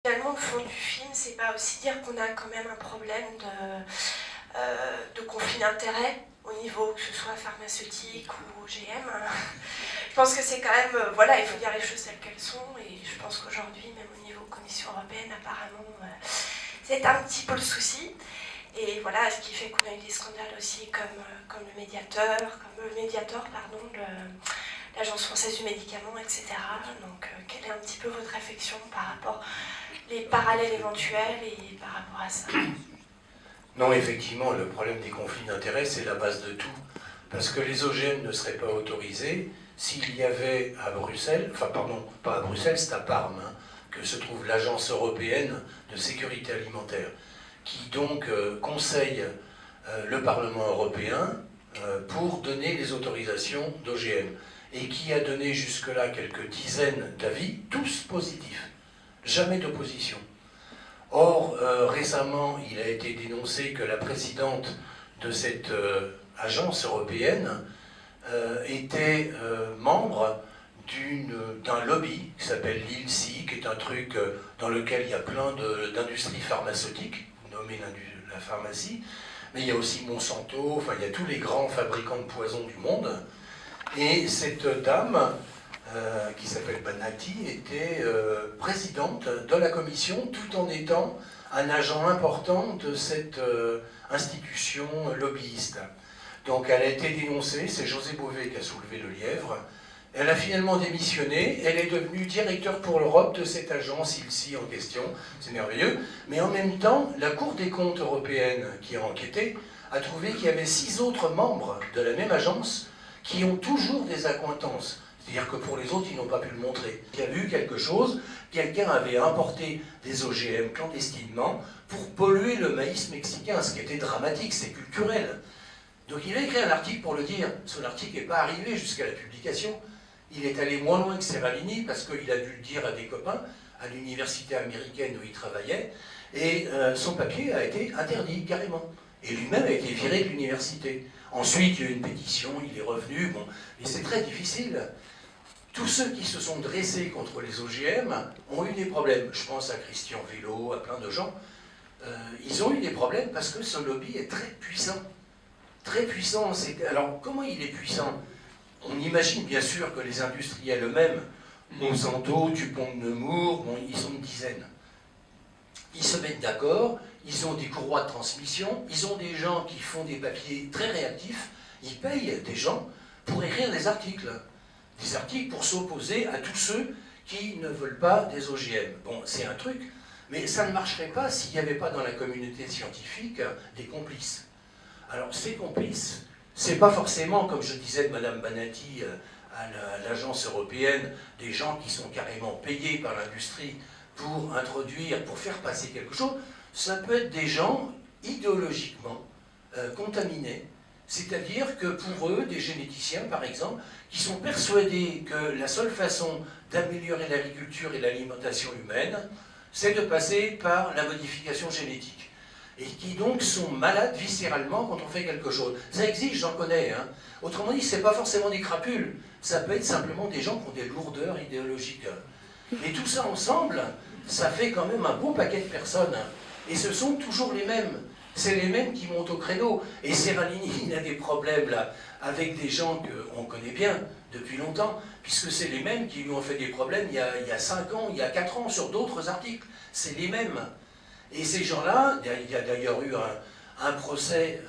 Finalement, au fond du film, c'est pas aussi dire qu'on a quand même un problème de conflit d'intérêts au niveau que ce soit pharmaceutique ou OGM. Je pense que c'est quand même, voilà, il faut dire les choses telles qu'elles sont, et je pense qu'aujourd'hui, même au niveau Commission européenne, apparemment, c'est un petit peu le souci. Et voilà, ce qui fait qu'on a eu des scandales aussi comme le médiateur, l'Agence française du médicament, etc. Donc, quelle est un petit peu votre réflexion par rapport les parallèles éventuels et par rapport à ça? Non, effectivement, le problème des conflits d'intérêts, c'est la base de tout. Parce que les OGM ne seraient pas autorisés s'il y avait à Bruxelles, enfin pardon, pas à Bruxelles, c'est à Parme, hein, que se trouve l'Agence européenne de sécurité alimentaire, qui donc conseille le Parlement européen pour donner les autorisations d'OGM, et qui a donné jusque-là quelques dizaines d'avis, tous positifs, jamais d'opposition. Or, récemment, il a été dénoncé que la présidente de cette agence européenne était membre d'un lobby qui s'appelle l'ILSI, qui est un truc dans lequel il y a plein d'industries pharmaceutiques, nommées la pharmacie, mais il y a aussi Monsanto, enfin il y a tous les grands fabricants de poisons du monde. Et cette dame, qui s'appelle Banati, était présidente de la commission, tout en étant un agent important de cette institution lobbyiste. Donc elle a été dénoncée, c'est José Bové qui a soulevé le lièvre. Elle a finalement démissionné, elle est devenue directeur pour l'Europe de cette agence ILSI en question, c'est merveilleux. Mais en même temps, la Cour des comptes européenne qui a enquêté a trouvé qu'il y avait 6 autres membres de la même agence qui ont toujours des accointances. C'est-à-dire que pour les autres, ils n'ont pas pu le montrer. Il y a eu quelque chose, quelqu'un avait importé des OGM clandestinement pour polluer le maïs mexicain, ce qui était dramatique, c'est culturel. Donc il a écrit un article pour le dire. Son article n'est pas arrivé jusqu'à la publication. Il est allé moins loin que Serralini parce qu'il a dû le dire à des copains à l'université américaine où il travaillait, et son papier a été interdit carrément. Et lui-même a été viré de l'université. Ensuite, il y a eu une pétition, il est revenu, bon, mais c'est très difficile. Tous ceux qui se sont dressés contre les OGM ont eu des problèmes. Je pense à Christian Vélo, à plein de gens. Ils ont eu des problèmes parce que ce lobby est très puissant. Très puissant. Alors, comment il est puissant? On imagine bien sûr que les industriels eux-mêmes, Monsanto, Dupont de Nemours, bon, ils sont une dizaine. Ils se mettent d'accord, ils ont des courroies de transmission, ils ont des gens qui font des papiers très réactifs, ils payent des gens pour écrire des articles pour s'opposer à tous ceux qui ne veulent pas des OGM. Bon, c'est un truc, mais ça ne marcherait pas s'il n'y avait pas dans la communauté scientifique des complices. Alors ces complices, c'est pas forcément, comme je disais de Madame Banati à l'agence européenne, des gens qui sont carrément payés par l'industrie pour introduire, pour faire passer quelque chose. Ça peut être des gens idéologiquement contaminés, c'est-à-dire que pour eux, des généticiens par exemple, qui sont persuadés que la seule façon d'améliorer l'agriculture et l'alimentation humaine, c'est de passer par la modification génétique. Et qui donc sont malades viscéralement quand on fait quelque chose. Ça existe, j'en connais. Hein. Autrement dit, ce n'est pas forcément des crapules, ça peut être simplement des gens qui ont des lourdeurs idéologiques. Mais tout ça ensemble, ça fait quand même un beau paquet de personnes. Et ce sont toujours les mêmes. C'est les mêmes qui montent au créneau. Et Serralini, il a des problèmes là, avec des gens qu'on connaît bien depuis longtemps, puisque c'est les mêmes qui lui ont fait des problèmes il y a 5 ans, il y a 4 ans, sur d'autres articles. C'est les mêmes. Et ces gens-là, il y a d'ailleurs eu un procès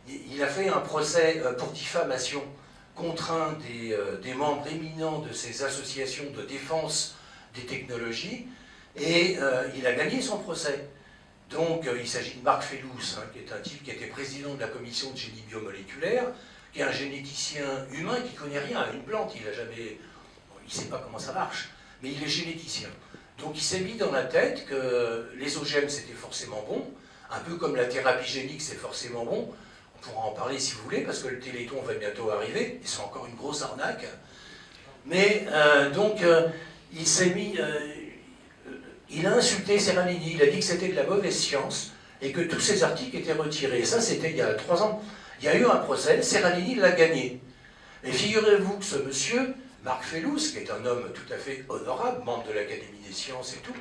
il a fait un procès pour diffamation contre un des membres éminents de ces associations de défense des technologies, et il a gagné son procès. Donc il s'agit de Marc Fellous, hein, qui est un type qui était président de la commission de génie biomoléculaire, qui est un généticien humain qui ne connaît rien à une plante, il ne sait pas comment ça marche, mais il est généticien. Donc il s'est mis dans la tête que les OGM c'était forcément bon, un peu comme la thérapie génique c'est forcément bon. On pourra en parler si vous voulez, parce que le Téléthon va bientôt arriver, et c'est encore une grosse arnaque. Mais il s'est mis... il a insulté Serralini, il a dit que c'était de la mauvaise science, et que tous ces articles étaient retirés. Et ça c'était il y a 3 ans. Il y a eu un procès, Serralini l'a gagné. Et figurez-vous que ce monsieur Marc Fellouz, qui est un homme tout à fait honorable, membre de l'Académie des sciences et tout,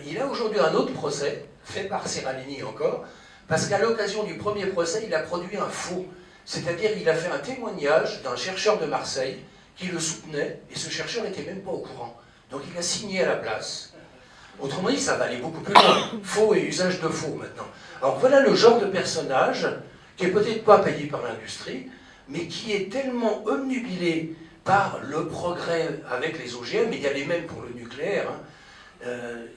il a aujourd'hui un autre procès, fait par Seralini encore, parce qu'à l'occasion du premier procès, il a produit un faux. C'est-à-dire qu'il a fait un témoignage d'un chercheur de Marseille qui le soutenait, et ce chercheur n'était même pas au courant. Donc il a signé à la place. Autrement dit, ça va aller beaucoup plus loin. Faux et usage de faux maintenant. Alors voilà le genre de personnage qui est peut-être pas payé par l'industrie, mais qui est tellement obnubilé par le progrès avec les OGM, mais il y a les mêmes pour le nucléaire, hein,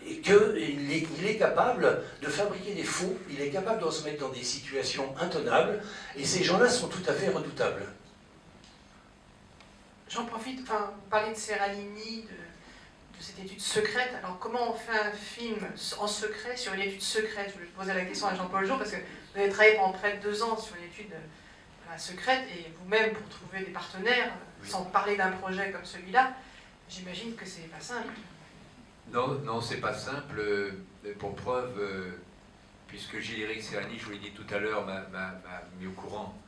et qu'il est capable de fabriquer des faux, il est capable de se mettre dans des situations intenables, et ces gens-là sont tout à fait redoutables. J'en profite, enfin, vous parlez de Seralini, de cette étude secrète. Alors, comment on fait un film en secret sur une étude secrète? Je vais poser la question à Jean-Paul Jour, parce que vous avez travaillé pendant près de 2 ans sur une étude secrète, et vous-même, pour trouver des partenaires, sans parler d'un projet comme celui-là, j'imagine que c'est pas simple. Non, c'est pas simple. Pour preuve, puisque Gilles-Éric Seralini, je vous l'ai dit tout à l'heure, m'a mis au courant,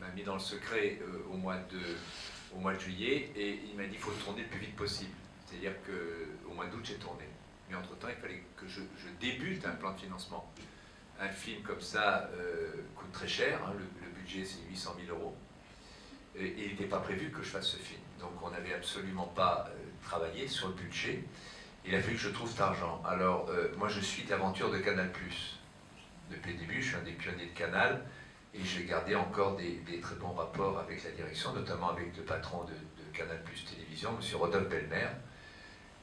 m'a mis dans le secret au mois de juillet, et il m'a dit qu'il faut tourner le plus vite possible. C'est-à-dire qu'au mois d'août, j'ai tourné. Mais entre-temps, il fallait que je débute un plan de financement. Un film comme ça coûte très cher, hein, le budget c'est 800 000 €, et il n'était pas prévu que je fasse ce film. Donc on n'avait absolument pas travaillé sur le budget. Il a fallu que je trouve cet argent. Alors, moi, je suis d'aventure de Canal+. Depuis le début, je suis un des pionniers de Canal, et j'ai gardé encore des très bons rapports avec la direction, notamment avec le patron de Canal+ Télévision, M. Rodolphe Belmer.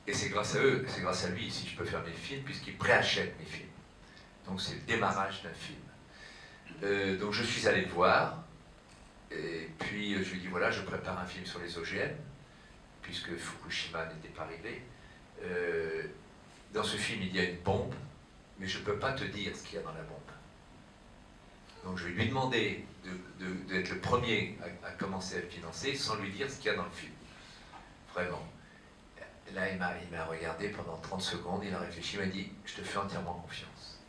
Et c'est grâce à eux, c'est grâce à lui, si je peux faire mes films, puisqu'il préachète mes films. Donc c'est le démarrage d'un film. Donc je suis allé le voir, et puis je lui ai dit, voilà, je prépare un film sur les OGM, puisque Fukushima n'était pas arrivé. Dans ce film, il y a une bombe, mais je ne peux pas te dire ce qu'il y a dans la bombe. Donc je vais lui demander d'être le premier à commencer à le financer sans lui dire ce qu'il y a dans le film. Vraiment. Là, il m'a regardé pendant 30 secondes, il a réfléchi, il m'a dit, je te fais entièrement confiance.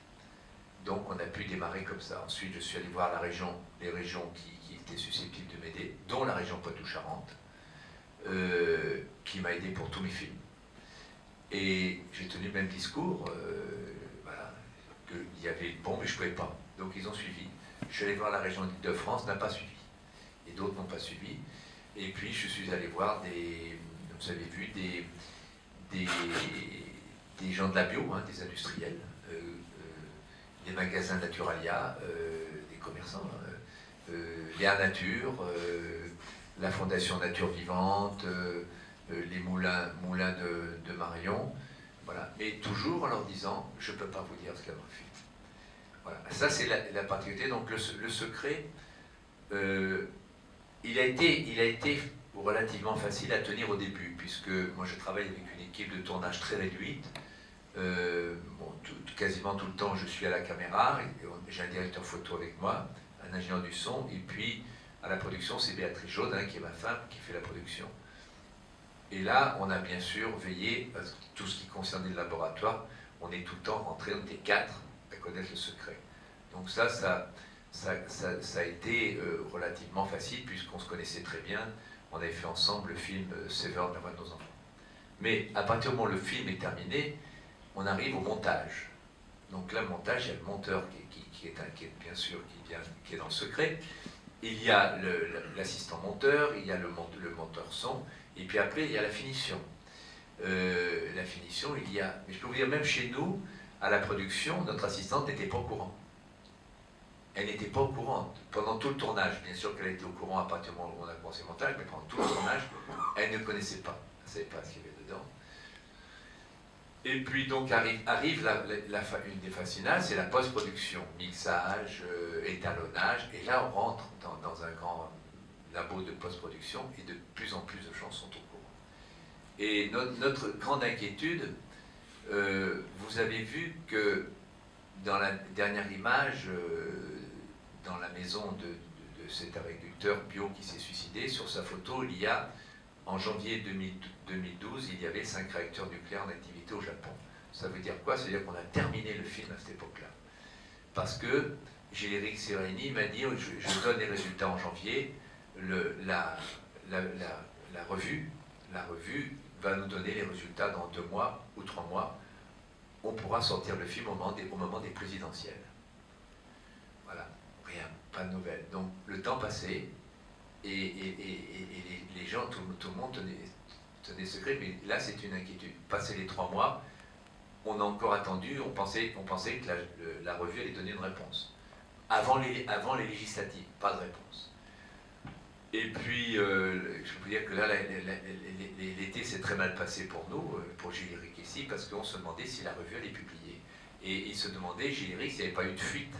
Donc on a pu démarrer comme ça. Ensuite, je suis allé voir les régions qui étaient susceptibles de m'aider, dont la région Poitou-Charentes, qui m'a aidé pour tous mes films. Et j'ai tenu le même discours, voilà, qu'il y avait une bombe et je ne pouvais pas. Donc ils ont suivi. Je suis allé voir la région d'Île-de-France, n'a pas suivi. Et d'autres n'ont pas suivi. Et puis je suis allé voir vous avez vu, des gens de la bio, hein, des industriels, des magasins Naturalia, des commerçants, Léa Nature, la Fondation Nature Vivante, les moulins de Marion, voilà. Mais toujours en leur disant, je ne peux pas vous dire ce qu'il y a dans le film. Voilà. Ça, c'est la particularité. Donc le secret, il a été relativement facile à tenir au début, puisque moi je travaille avec une équipe de tournage très réduite. Quasiment tout le temps je suis à la caméra, j'ai un directeur photo avec moi, un ingénieur du son, et puis à la production c'est Béatrice Jaude, qui est ma femme, qui fait la production. Et là on a bien sûr veillé, parce que tout ce qui concernait le laboratoire, on est tout le temps rentrés, on était 4 à connaître le secret. Donc ça a été relativement facile, puisqu'on se connaissait très bien. On avait fait ensemble le film Sévère, la voix de nos enfants. Mais à partir du moment où le film est terminé, on arrive au montage. Donc là, le montage, il y a le monteur qui est dans le secret. Il y a l'assistant monteur, il y a le monteur son, et puis après, il y a la finition. La finition, mais je peux vous dire, même chez nous, à la production, notre assistante n'était pas au courant. Elle n'était pas au courant pendant tout le tournage. Bien sûr qu'elle était au courant à partir du moment où on a commencé le montage, mais pendant tout le tournage, elle ne connaissait pas. Elle ne savait pas ce qu'il y avait dedans. Et puis donc arrive une des phases finales, c'est la post-production, mixage, étalonnage, et là on rentre dans un grand labo de post-production, et de plus en plus de gens sont au courant. Et notre grande inquiétude, vous avez vu que dans la dernière image, dans la maison de cet agriculteur bio qui s'est suicidé, sur sa photo, il y a, en janvier 2012, il y avait 5 réacteurs nucléaires en activité au Japon. Ça veut dire quoi? Ça veut dire qu'on a terminé le film à cette époque-là. Parce que Gilles-Éric Seralini m'a dit, je donne les résultats en janvier, la revue la revue va nous donner les résultats dans 2 mois ou 3 mois. On pourra sortir le film au moment des présidentielles. Voilà, rien, pas de nouvelles. Donc le temps passait et les gens, tout le monde tenait secret, mais là c'est une inquiétude. Passé les 3 mois, on a encore attendu, on pensait que la revue allait donner une réponse. Avant les législatives, pas de réponse. Et puis, je peux dire que là, l'été s'est très mal passé pour nous, pour Gilles Éric ici, parce qu'on se demandait si la revue allait publier. Et il se demandait, Gilles Éric, s'il n'y avait pas eu de fuite.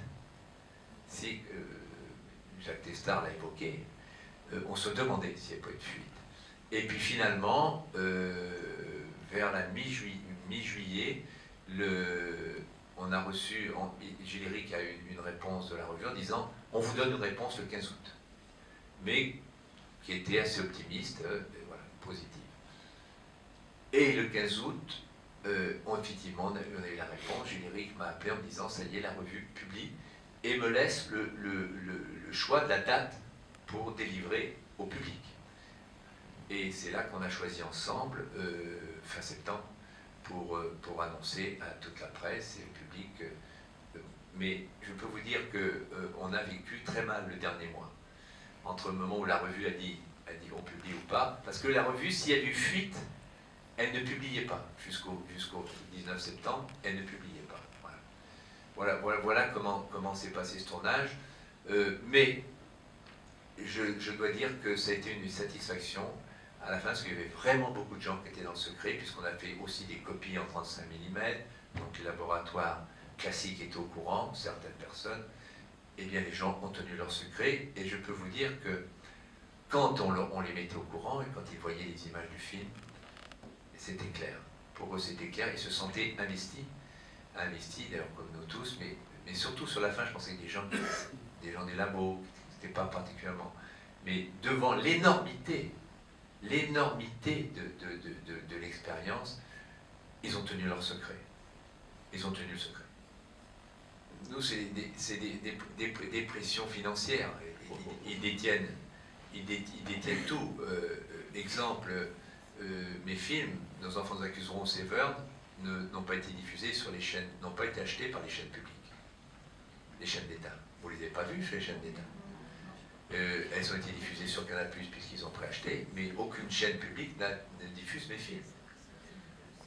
Si, Jacques Testard l'a évoqué, on se demandait s'il n'y avait pas eu de fuite. Et puis finalement, vers la mi-juillet, on a reçu, Gilles Éric a eu une réponse de la revue en disant « On vous donne une réponse le 15 août ». Mais qui était assez optimiste, voilà, positive. Et le 15 août, effectivement, on a eu la réponse. Gilles Éric m'a appelé en me disant « Ça y est, la revue publie » et me laisse le choix de la date pour délivrer au public. Et c'est là qu'on a choisi ensemble, fin septembre, pour annoncer à toute la presse et au public. Mais je peux vous dire qu'on a vécu très mal le dernier mois, entre le moment où la revue a dit on publie ou pas, parce que la revue, s'il y a eu fuite, elle ne publiait pas. Jusqu'au 19 septembre, elle ne publiait pas. Voilà comment s'est passé ce tournage. Mais je dois dire que ça a été une satisfaction à la fin, parce qu'il y avait vraiment beaucoup de gens qui étaient dans le secret, puisqu'on a fait aussi des copies en 35 mm, donc les laboratoires classiques étaient au courant, certaines personnes, eh bien les gens ont tenu leur secret, et je peux vous dire que quand on les mettait au courant, et quand ils voyaient les images du film, c'était clair. Pour eux c'était clair, ils se sentaient investis d'ailleurs comme nous tous, mais surtout sur la fin, je pensais que des gens des labos, c'était pas particulièrement, mais devant l'énormité de l'expérience, ils ont tenu leur secret. Ils ont tenu le secret. Nous, c'est des pressions financières. Ils détiennent tout. Exemple, mes films, Nos enfants nous accuseront, Severn, n'ont pas été diffusés sur les chaînes, n'ont pas été achetés par les chaînes publiques, les chaînes d'État. Vous ne les avez pas vus sur les chaînes d'État. Elles ont été diffusées sur Canal+, puisqu'ils ont préacheté, mais aucune chaîne publique ne diffuse mes films.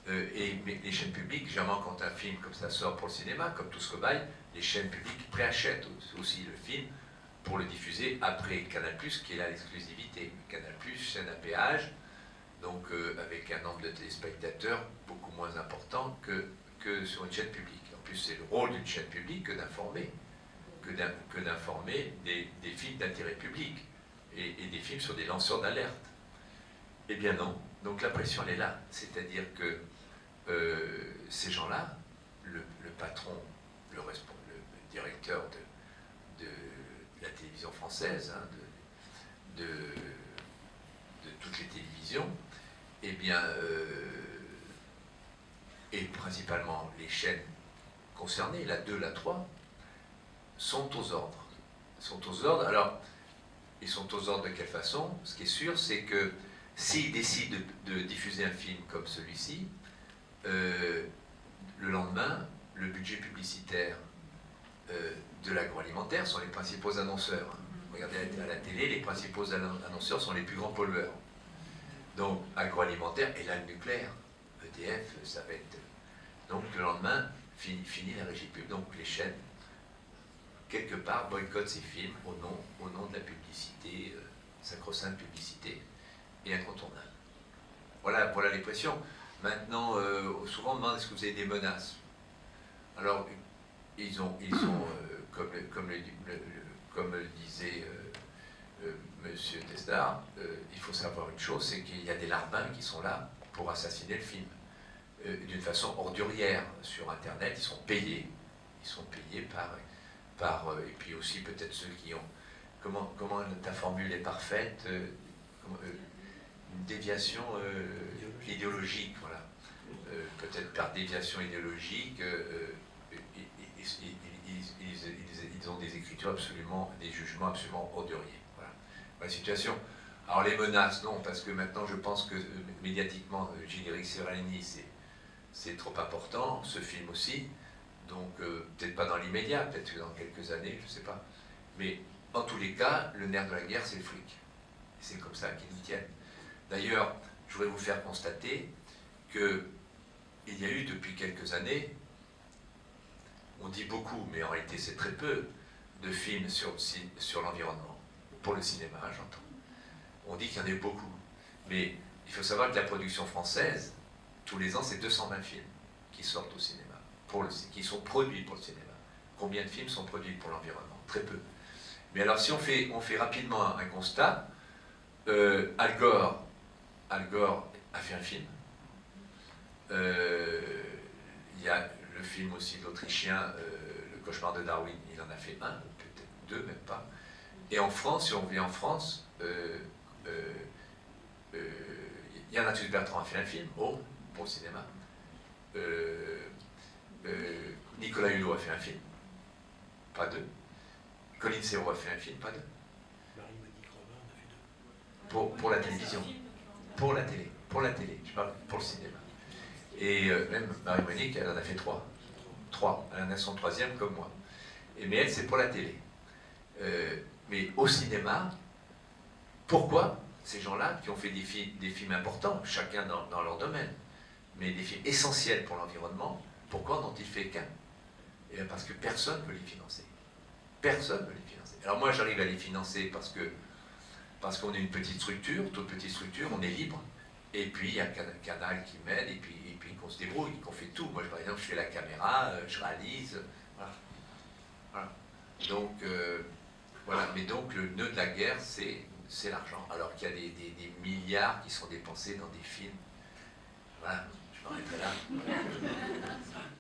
Les chaînes publiques, généralement quand un film comme ça sort pour le cinéma, comme Tout ce que baille, les chaînes publiques préachètent aussi le film pour le diffuser après Canal+, qui est là l'exclusivité. Canal+, chaîne à péage, donc avec un nombre de téléspectateurs beaucoup moins important que sur une chaîne publique. En plus, c'est le rôle d'une chaîne publique que d'informer. Des films d'intérêt public et des films sur des lanceurs d'alerte. Eh bien non. Donc la pression, elle est là. C'est-à-dire que ces gens-là, le patron, le directeur de la télévision française, hein, de toutes les télévisions, eh bien, et principalement les chaînes concernées, la 2, la 3, sont aux ordres. Alors, ils sont aux ordres de quelle façon? Ce qui est sûr, c'est que s'ils décident de diffuser un film comme celui-ci, le lendemain, le budget publicitaire de l'agroalimentaire sont les principaux annonceurs. Regardez à la télé, les principaux annonceurs sont les plus grands pollueurs. Donc, agroalimentaire, et là, le nucléaire, EDF, ça va être... Donc, le lendemain, fini la régie pub, donc les chaînes quelque part boycottent ces films au nom de la publicité, sacro-sainte publicité, et incontournable. Voilà les pressions. Maintenant, souvent on demande est-ce que vous avez des menaces. Alors, ils ont comme le disait Monsieur Testard, il faut savoir une chose, c'est qu'il y a des larbins qui sont là pour assassiner le film. D'une façon ordurière sur Internet, ils sont payés et puis aussi peut-être ceux qui ont, comment ta formule est parfaite, une déviation idéologique, voilà. Peut-être par déviation idéologique, ils ont des écritures absolument, des jugements absolument orduriers. Voilà la situation. Alors les menaces, non, parce que maintenant je pense que médiatiquement, Gilles-Éric Séralini, c'est trop important, ce film aussi, donc peut-être pas dans l'immédiat, peut-être que dans quelques années, je ne sais pas. Mais en tous les cas, le nerf de la guerre, c'est le fric. Et c'est comme ça qu'ils nous tiennent. D'ailleurs, je voudrais vous faire constater qu'il y a eu depuis quelques années, on dit beaucoup, mais en réalité c'est très peu, de films sur l'environnement, pour le cinéma, j'entends. On dit qu'il y en a beaucoup. Mais il faut savoir que la production française, tous les ans, c'est 220 films qui sortent au cinéma, qui sont produits pour le cinéma. Combien de films sont produits pour l'environnement? Très peu. Mais alors, si on fait rapidement un constat, Al Gore a fait un film. Il y a le film aussi de l'Autrichien, Le cauchemar de Darwin, il en a fait un, ou peut-être deux, même pas. Et en France, si on vient en France, Yann Arthus Bertrand a fait un film, pour le cinéma. Nicolas Hulot a fait un film, pas deux. Colin Serrault a fait un film, pas deux. Marie-Monique Robin en a fait deux. Pour la télévision, pour la télé, je parle pour le cinéma. Et même Marie-Monique, elle en a fait trois, elle en a son troisième comme moi. Mais elle, c'est pour la télé. Mais au cinéma, pourquoi ces gens-là qui ont fait des films importants, chacun dans leur domaine, mais des films essentiels pour l'environnement, pourquoi n'ont-ils fait qu'un? Et bien parce que personne ne peut les financer. Personne ne peut les financer. Alors moi, j'arrive à les financer parce qu'on est une petite structure, toute petite structure, on est libre. Et puis, il y a Canal qui m'aide, et puis qu'on se débrouille, qu'on fait tout. Moi, par exemple, je fais la caméra, je réalise, voilà. Donc, voilà. Mais donc, le nœud de la guerre, c'est l'argent. Alors qu'il y a des milliards qui sont dépensés dans des films